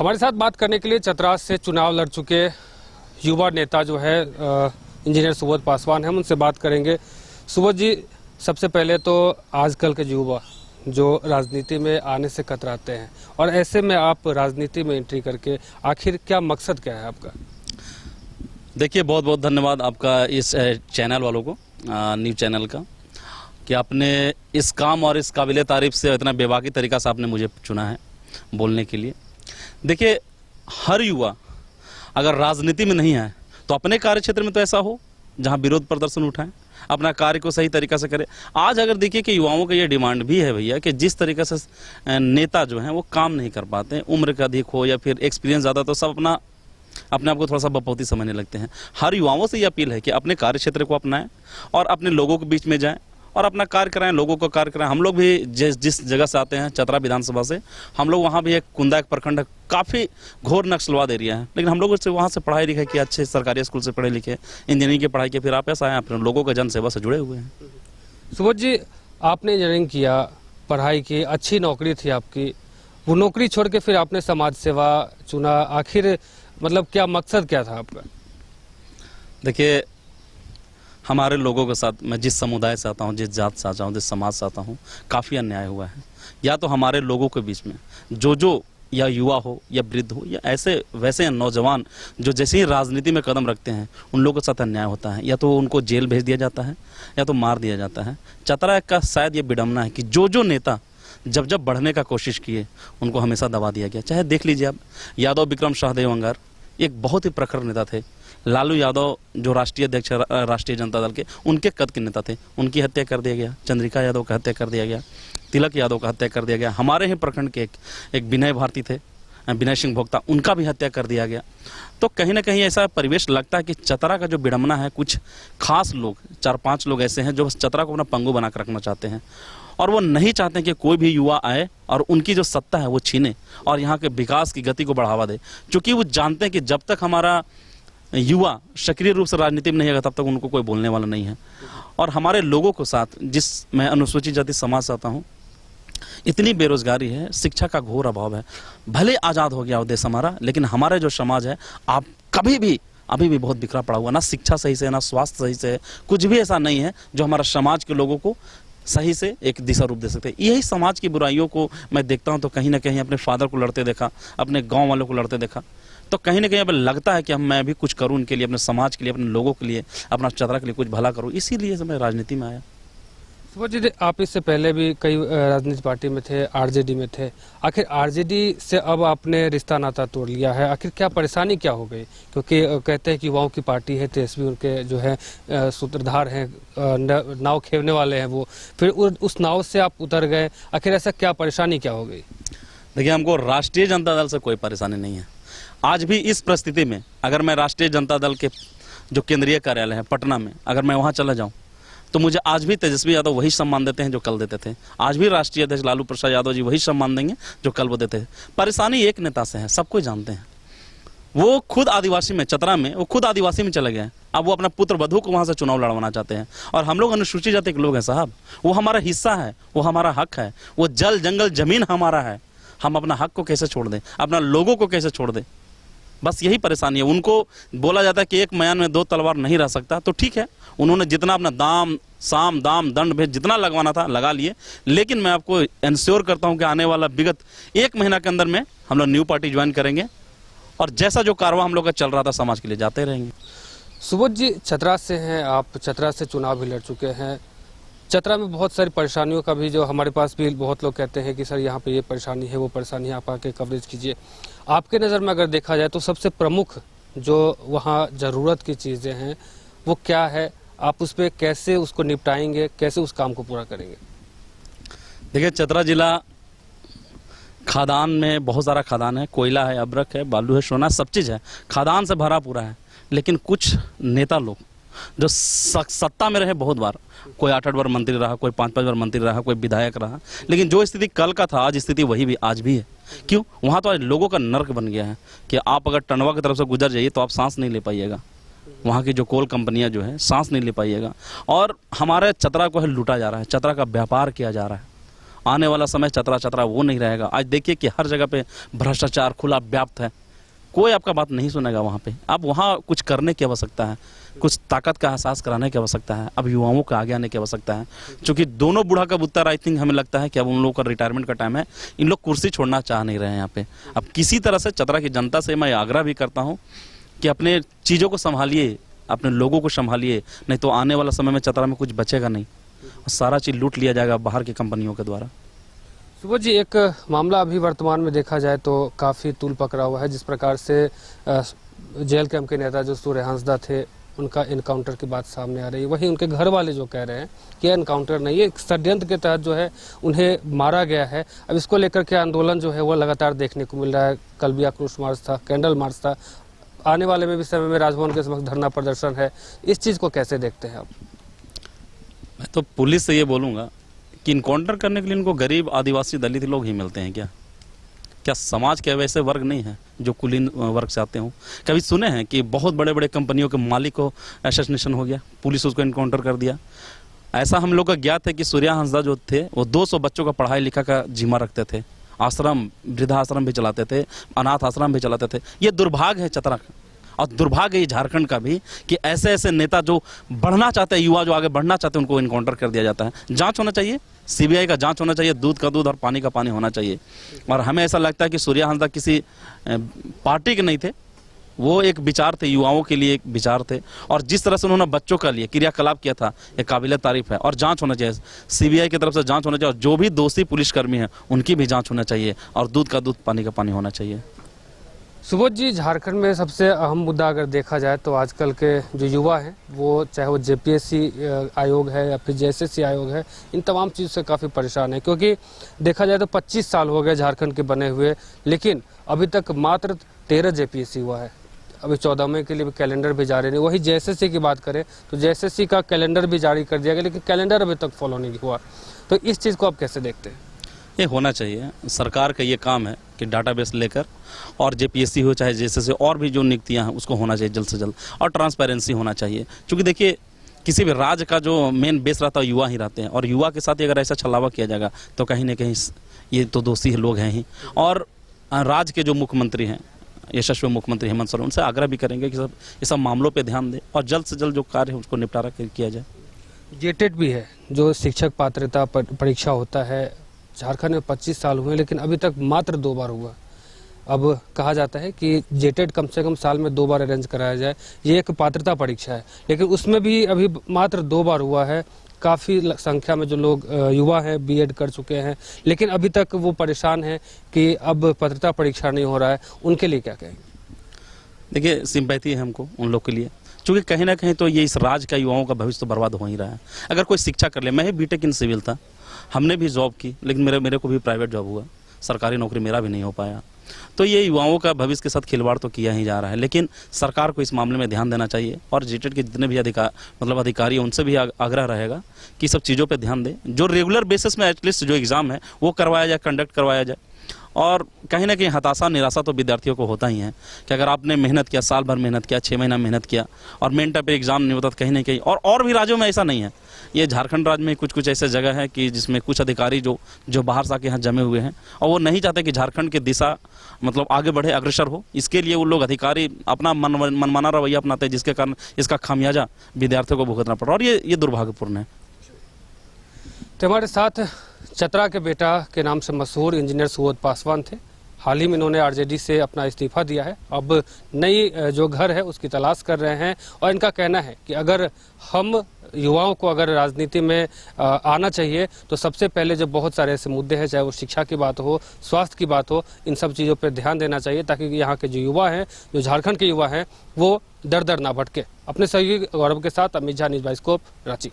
हमारे साथ बात करने के लिए चतरास से चुनाव लड़ चुके युवा नेता जो है इंजीनियर सुबोध पासवान, हम उनसे बात करेंगे। सुबोध जी, सबसे पहले तो आजकल के युवा जो राजनीति में आने से कतराते हैं, और ऐसे में आप राजनीति में एंट्री करके आखिर क्या मकसद क्या है आपका? देखिए, बहुत बहुत धन्यवाद आपका इस चैनल वालों को, न्यूज़ चैनल का, कि आपने इस काम और इस काबिले तारीफ से इतना बेबाकी तरीका से आपने मुझे चुना है बोलने के लिए। देखिए, हर युवा अगर राजनीति में नहीं है तो अपने कार्य क्षेत्र में तो ऐसा हो जहां विरोध प्रदर्शन उठाएं, अपना कार्य को सही तरीका से करें। आज अगर देखिए कि युवाओं का ये डिमांड भी है भैया कि जिस तरीके से नेता जो हैं वो काम नहीं कर पाते हैं, उम्र का अधिक हो या फिर एक्सपीरियंस ज़्यादा, तो सब अपने आप को थोड़ा सा बपौती समझने लगते हैं। हर युवाओं से ये अपील है कि अपने कार्य क्षेत्र को अपनाएं और अपने लोगों के बीच में जाएं और अपना कार्य कराएं, लोगों को कार्य कराएं। हम लोग भी जिस जगह से आते हैं, चतरा विधानसभा से, हम लोग वहाँ भी एक कुंदा एक प्रखंड काफ़ी घोर नक्सलवाद एरिया है, लेकिन हम लोग वहाँ से पढ़ाई लिखाई किया, अच्छे सरकारी स्कूल से पढ़े लिखे, इंजीनियरिंग की पढ़ाई की, फिर आप ऐसा आए, अपने लोगों का जनसेवा से जुड़े हुए हैं। सुबोध जी, आपने इंजीनियरिंग किया, पढ़ाई की, अच्छी नौकरी थी आपकी, वो नौकरी छोड़ के फिर आपने समाज सेवा चुना, आखिर मतलब क्या मकसद क्या था आपका? देखिए, हमारे लोगों के साथ, मैं जिस समुदाय से आता हूँ, जिस जात से आता हूँ, जिस समाज से आता हूँ, काफ़ी अन्याय हुआ है। या तो हमारे लोगों के बीच में जो या युवा हो या वृद्ध हो या ऐसे वैसे नौजवान जो जैसे ही राजनीति में कदम रखते हैं, उन लोगों के साथ अन्याय होता है। या तो उनको जेल भेज दिया जाता है या तो मार दिया जाता है। चतरा का शायद ये विडम्बना है कि जो नेता जब बढ़ने का कोशिश किए, उनको हमेशा दबा दिया गया। चाहे देख लीजिए आप, यादव विक्रम शाहदेव अंगार एक बहुत ही प्रखर नेता थे। लालू यादव जो राष्ट्रीय अध्यक्ष राष्ट्रीय जनता दल के, उनके कद के नेता थे, उनकी हत्या कर दिया गया। चंद्रिका यादव का हत्या कर दिया गया, तिलक यादव का हत्या कर दिया गया। हमारे ही प्रखंड के एक विनय भारती थे, विनय सिंह भोक्ता, उनका भी हत्या कर दिया गया। तो कहीं ना कहीं ऐसा परिवेश लगता है कि चतरा का जो विडम्बना है, कुछ खास लोग, 4-5 लोग ऐसे हैं जो बस चतरा को अपना पंगु बना कर रखना चाहते हैं, और वो नहीं चाहते कि कोई भी युवा आए और उनकी जो सत्ता है वो छीने और यहाँ के विकास की गति को बढ़ावा दे। क्योंकि वो जानते हैं कि जब तक हमारा युवा सक्रिय रूप से राजनीति में नहीं आएगा, तब तक उनको कोई बोलने वाला नहीं है। और हमारे लोगों के साथ, मैं अनुसूचित जाति समाज से आता हूँ, इतनी बेरोजगारी है, शिक्षा का घोर अभाव है। भले आज़ाद हो गया हो देश हमारा, लेकिन हमारे जो समाज है आप अभी भी बहुत बिखरा पड़ा हुआ, ना शिक्षा सही से, ना स्वास्थ्य सही से, कुछ भी ऐसा नहीं है जो हमारा समाज के लोगों को सही से एक दिशा रूप दे सकते हैं। यही समाज की बुराइयों को मैं देखता हूं, तो कहीं ना कहीं अपने फादर को लड़ते देखा, अपने गांव वालों को लड़ते देखा, तो कहीं ना कहीं अब लगता है कि मैं भी कुछ करूं उनके लिए, अपने समाज के लिए, अपने लोगों के लिए, अपना चतरा के लिए कुछ भला करूं। इसीलिए मैं राजनीति में आया। सुबोध जी, आप इससे पहले भी कई राजनीतिक पार्टी में थे, आरजेडी में थे। आखिर आरजेडी से अब आपने रिश्ता नाता तोड़ लिया है, आखिर क्या परेशानी क्या हो गई? क्योंकि कहते हैं कि युवाओं की पार्टी है, तेजस्वी उनके जो है सूत्रधार हैं, नाव खेवने वाले हैं वो, फिर उस नाव से आप उतर गए, आखिर ऐसा क्या परेशानी क्या हो गई? देखिए, हमको राष्ट्रीय जनता दल से कोई परेशानी नहीं है। आज भी इस परिस्थिति में अगर मैं राष्ट्रीय जनता दल के जो केंद्रीय कार्यालय है पटना में, अगर मैं वहाँ चला जाऊँ, तो मुझे आज भी तेजस्वी यादव वही सम्मान देते हैं जो कल देते थे। आज भी राष्ट्रीय अध्यक्ष लालू प्रसाद यादव जी वही सम्मान देंगे जो कल वो देते थे। परेशानी एक नेता से है, सबको जानते हैं। वो खुद आदिवासी में, चतरा में, वो खुद आदिवासी में चले गए। अब वो अपना पुत्र वधू को वहाँ से चुनाव लड़वाना चाहते हैं। और हम लोग अनुसूचित जाति के लोग हैं साहब, वो हमारा हिस्सा है, वो हमारा हक है, वो जल जंगल जमीन हमारा है। हम अपना हक को कैसे छोड़ दें, अपना लोगों को कैसे छोड़ दें? बस यही परेशानी है। उनको बोला जाता है कि एक म्यान में 2 तलवार नहीं रह सकता, तो ठीक है, उन्होंने जितना अपना दाम दंड भेद जितना लगवाना था लगा लिए। लेकिन मैं आपको इंश्योर करता हूं कि आने वाला विगत 1 महीना के अंदर में हम लोग न्यू पार्टी ज्वाइन करेंगे और जैसा जो कारवा हम लोग का चल रहा था समाज के लिए जाते रहेंगे। सुबोध जी, चतरा से हैं आप, चतरा से चुनाव भी लड़ चुके हैं। चतरा में बहुत सारी परेशानियों का भी, जो हमारे पास भी बहुत लोग कहते हैं कि सर यहाँ पे ये परेशानी है, वो परेशानी है, आप आके कवरेज कीजिए। आपके नज़र में अगर देखा जाए तो सबसे प्रमुख जो वहाँ ज़रूरत की चीज़ें हैं वो क्या है? आप उस पर कैसे उसको निपटाएंगे, कैसे उस काम को पूरा करेंगे? देखिए, चतरा जिला खादान में बहुत सारा खादान है, कोयला है, अब्रक है, बालू है, सोना, सब चीज़ है, खादान से भरा पूरा है। लेकिन कुछ नेता लोग जो सत्ता में रहे बहुत बार, कोई 8-8 बार मंत्री रहा, कोई 5-5 बार मंत्री रहा, कोई विधायक रहा, लेकिन जो स्थिति कल का था आज स्थिति वही भी आज भी है। क्यों? वहाँ तो आज लोगों का नर्क बन गया है कि आप अगर टंडवा की तरफ से गुजर जाइए तो आप सांस नहीं ले पाइएगा। वहाँ की जो कोल कंपनियां जो है सांस नहीं ले पाइएगा। और हमारे चतरा को है लूटा जा रहा है, चतरा का व्यापार किया जा रहा है। आने वाला समय चतरा चतरा वो नहीं रहेगा। आज देखिए कि हर जगह पे भ्रष्टाचार खुला व्याप्त है, कोई आपका बात नहीं सुनेगा वहाँ पे। अब वहाँ कुछ करने की आवश्यकता है, कुछ ताकत का एहसास कराने की आवश्यकता है, अब युवाओं का आगे आने की आवश्यकता है। क्योंकि दोनों बूढ़ा का बुत्तर आई थिंक हमें लगता है कि अब उन लोगों का रिटायरमेंट का टाइम है, इन लोग कुर्सी छोड़ना चाह नहीं रहे हैं यहाँ पे। अब किसी तरह से चतरा की जनता से मैं आग्रह भी करता हूँ कि अपने चीज़ों को संभालिए, अपने लोगों को संभालिए, नहीं तो आने वाला समय में चतरा में कुछ बचेगा नहीं, सारा चीज़ लूट लिया जाएगा बाहर की कंपनियों के द्वारा। सुबोध जी, एक मामला अभी वर्तमान में देखा जाए तो काफ़ी तूल पकड़ा हुआ है। जिस प्रकार से जेल कैंप के नेता जो सूर्य हंसदा थे, उनका एनकाउंटर की बात सामने आ रही है, वहीं उनके घर वाले जो कह रहे हैं कि एनकाउंटर नहीं है, एक षड्यंत्र के तहत जो है उन्हें मारा गया है। अब इसको लेकर के आंदोलन जो है वो लगातार देखने को मिल रहा है। कल भी आक्रोश मार्च था, कैंडल मार्च था, आने वाले में भी समय में राजभवन के समक्ष धरना प्रदर्शन है। इस चीज़ को कैसे देखते हैं आप? मैं तो पुलिस से ये बोलूँगा कि इनकाउंटर करने के लिए इनको गरीब आदिवासी दलित लोग ही मिलते हैं क्या समाज के वैसे वर्ग नहीं है जो कुलीन वर्ग से आते हों? कभी सुने हैं कि बहुत बड़े बड़े कंपनियों के मालिक को असैसिनेशन हो गया, पुलिस उसको इनकाउंटर कर दिया? ऐसा हम लोग का ज्ञात है कि सूर्या हंसदा जो थे वो 200 बच्चों का पढ़ाई लिखा का जिम्मा रखते थे, आश्रम, वृद्धाश्रम भी चलाते थे, अनाथ आश्रम भी चलाते थे। ये दुर्भाग्य है चतरा का और दुर्भाग्य है झारखंड का भी कि ऐसे ऐसे नेता जो बढ़ना चाहते हैं, युवा जो आगे बढ़ना चाहते हैं, उनको इनकाउंटर कर दिया जाता है। जांच होना चाहिए, सीबीआई का जांच होना चाहिए, दूध का दूध और पानी का पानी होना चाहिए। और हमें ऐसा लगता है कि सूर्या हंसदा किसी पार्टी के नहीं थे, वो एक विचार थे, युवाओं के लिए एक विचार थे, और जिस तरह से उन्होंने बच्चों का लिए क्रियाकलाप किया था ये काबिल तारीफ है। और जांच होना चाहिए, सीबीआई की तरफ से जांच होना चाहिए, और जो भी दोषी पुलिसकर्मी हैं उनकी भी जांच होना चाहिए, और दूध का दूध पानी का पानी होना चाहिए। सुबोध जी, झारखंड में सबसे अहम मुद्दा अगर देखा जाए तो आजकल के जो युवा हैं वो, चाहे वो जेपीएससी आयोग है या फिर जेएसएससी आयोग है, इन तमाम चीज़ से काफ़ी परेशान है। क्योंकि देखा जाए तो 25 साल हो गए झारखंड के बने हुए, लेकिन अभी तक मात्र 13 जेपीएससी हुआ है। अभी 14वें के लिए भी कैलेंडर भी जारी नहीं। वही जेएसएससी की बात करें तो जेएसएससी का कैलेंडर भी जारी कर दिया गया, लेकिन कैलेंडर अभी तक फॉलो नहीं हुआ। तो इस चीज़ को आप कैसे देखते हैं? ये होना चाहिए, सरकार का ये काम है कि डाटाबेस लेकर, और जेपीएससी हो चाहे जेएसएससी और भी जो नियुक्तियां हैं उसको होना चाहिए जल्द से जल्द, और ट्रांसपेरेंसी होना चाहिए। क्योंकि देखिए किसी भी राज्य का जो मेन बेस रहता है युवा ही रहते हैं, और युवा के साथ ही अगर ऐसा छलावा किया जाएगा तो कहीं ना कहीं ये तो दोषी लोग हैं ही। और राज्य के जो मुख्यमंत्री हैं, यशस्वी मुख्यमंत्री हेमंत सोरेन, उनसे आग्रह भी करेंगे कि सब ये सब मामलों पर ध्यान दें और जल्द से जल्द जो कार्य है उसको निपटारा किया जाए। जेटेट भी है, जो शिक्षक पात्रता परीक्षा होता है, झारखंड में 25 साल हुए लेकिन अभी तक मात्र 2 बार हुआ। अब कहा जाता है कि जेटेट कम से कम साल में 2 बार अरेंज कराया जाए। ये एक पात्रता परीक्षा है, लेकिन उसमें भी अभी मात्र 2 बार हुआ है। काफ़ी संख्या में जो लोग युवा हैं बीएड कर चुके हैं, लेकिन अभी तक वो परेशान हैं कि अब पात्रता परीक्षा नहीं हो रहा है। उनके लिए क्या कहेंगे? देखिए, सिंपैथी है हमको उन लोग के लिए, क्योंकि कहीं ना कहीं तो ये इस राज्य का युवाओं का भविष्य तो बर्बाद हो ही रहा है। अगर कोई शिक्षा कर ले, मैं ही बीटेक इन सिविल था, हमने भी जॉब की, लेकिन मेरे को भी प्राइवेट जॉब हुआ, सरकारी नौकरी मेरा भी नहीं हो पाया। तो ये युवाओं का भविष्य के साथ खिलवाड़ तो किया ही जा रहा है। लेकिन सरकार को इस मामले में ध्यान देना चाहिए, और जेटेट के जितने भी अधिकारी हैं उनसे भी आग्रह रहेगा कि सब चीज़ों पर ध्यान दें। जो रेगुलर बेसिस में एटलीस्ट जो एग्ज़ाम है वो करवाया जाए, कंडक्ट करवाया जाए। और कहीं ना कहीं हताशा निराशा तो विद्यार्थियों को होता ही है कि अगर आपने मेहनत किया, साल भर मेहनत किया, 6 महीना मेहनत किया, और मेन टाइम पे एग्जाम नहीं होता, तो कहीं ना कहीं और भी राज्यों में ऐसा नहीं है। ये झारखंड राज्य में कुछ ऐसे जगह है कि जिसमें कुछ अधिकारी जो बाहर से आके यहाँ जमे हुए हैं, और वो नहीं चाहते कि झारखंड की दिशा मतलब आगे बढ़े, अग्रसर हो। इसके लिए वो लोग अधिकारी अपना मनमाना रवैया अपनाते हैं, जिसके कारण इसका खामियाजा विद्यार्थियों को भुगतना पड़ रहा है, और ये दुर्भाग्यपूर्ण है। तो हमारे साथ चतरा के बेटा के नाम से मशहूर इंजीनियर सुबोध पासवान थे। हाल ही में इन्होंने आरजेडी से अपना इस्तीफा दिया है, अब नई जो घर है उसकी तलाश कर रहे हैं। और इनका कहना है कि अगर हम युवाओं को अगर राजनीति में आना चाहिए तो सबसे पहले जो बहुत सारे ऐसे मुद्दे हैं, चाहे वो शिक्षा की बात हो, स्वास्थ्य की बात हो, इन सब चीज़ों पर ध्यान देना चाहिए, ताकि यहाँ के जो युवा हैं, जो झारखंड के युवा हैं, वो दर दर ना भटके। अपने सहयोगी गौरव के साथ अमित झा, न्यूज़ बाइस्कोप, रांची।